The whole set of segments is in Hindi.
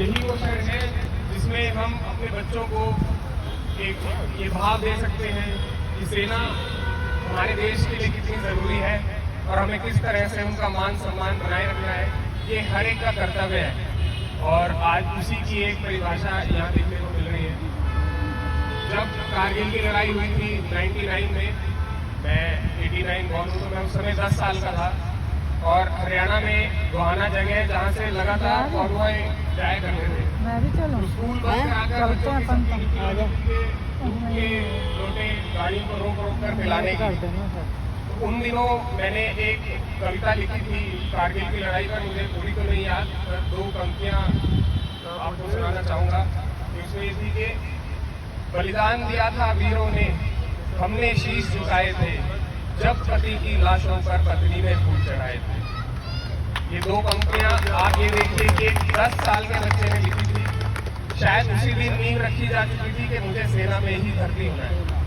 यही वो क्षण है जिसमें हम अपने बच्चों को एक ये भाव दे सकते हैं कि सेना हमारे देश के लिए कितनी ज़रूरी है और हमें किस तरह से उनका मान सम्मान बनाए रखना है, ये हर एक का कर्तव्य है। और आज उसी की एक परिभाषा यहाँ देखने को मिल रही है। जब कारगिल की लड़ाई हुई थी 99 में, मैं 89 बॉर्न हूँ, तो मैं उस समय 10 साल का था और हरियाणा में गोहाना जगह है जहाँ से लगातार कॉन्वॉय जाया करते थे। तो स्कूल बस में आकर लोटे गाड़ियों को रोक रोक कर पिलाने की। तो उन दिनों मैंने एक कविता लिखी थी कारगिल की लड़ाई पर, मुझे पूरी तो नहीं याद, पर 2 पंक्तियाँ आपको सुनाना चाहूँगा। उसमें ये थी कि बलिदान दिया था वीरों ने, हमने शीश झुकाए थे, जब पति की लाशों पर पत्नी ने फूल चढ़ाए थे। ये 2 पंक्तियां आप ये देखिए कि 10 साल के बच्चे ने लिखी थी। शायद उसी दिन नींद रखी जा चुकी थी कि मुझे सेना में ही भर्ती होना है।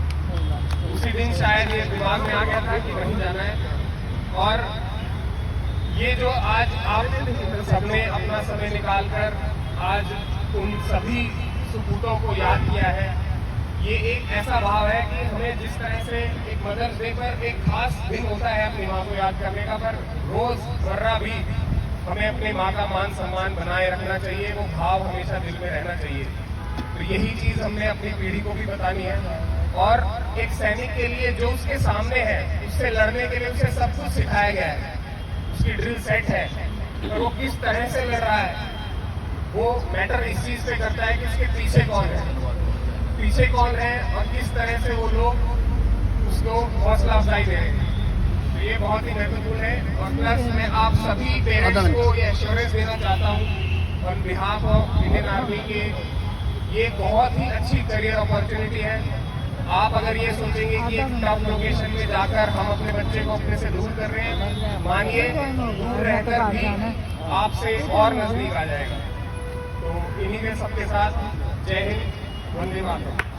उसी दिन शायद ये दिमाग में आ गया था कि वहीं जाना है। और ये जो आज आप सबने अपना समय निकालकर आज उन सभी सपूतों को याद किया है, ये एक ऐसा भाव है कि हमें जिस तरह से एक मदर्स डे पर एक खास दिन होता है अपनी माँ को याद करने का, पर रोजमर्रा भी हमें अपनी माँ का मान सम्मान बनाए रखना चाहिए, वो भाव हमेशा दिल में रहना चाहिए। तो यही चीज़ हमने अपनी पीढ़ी को भी बतानी है। और एक सैनिक के लिए जो उसके सामने है, उससे लड़ने के लिए उसे सब कुछ सिखाया गया है, उसकी ड्रिल सेट है, और वो किस तरह से लड़ रहा है वो मैटर इस चीज़ पे करता है कि उसके पीछे कौन है और किस तरह से वो लोग उसको हौसला अफजाई दे रहे हैं। तो ये बहुत ही महत्वपूर्ण है। और प्लस मैं आप सभी पेरेंट्स को ये एश्योरेंस देना चाहता हूँ on behalf of Indian army के, ये बहुत ही अच्छी करियर अपॉर्चुनिटी है। आप अगर ये सोचेंगे कि एक टफ लोकेशन में जाकर हम अपने बच्चे को अपने से दूर कर रहे हैं, मानिए दूर रहकर भी आपसे और नजदीक आ जाएगा। तो इन्हीं के सबके साथ जय हिंद, वंदे मातरम।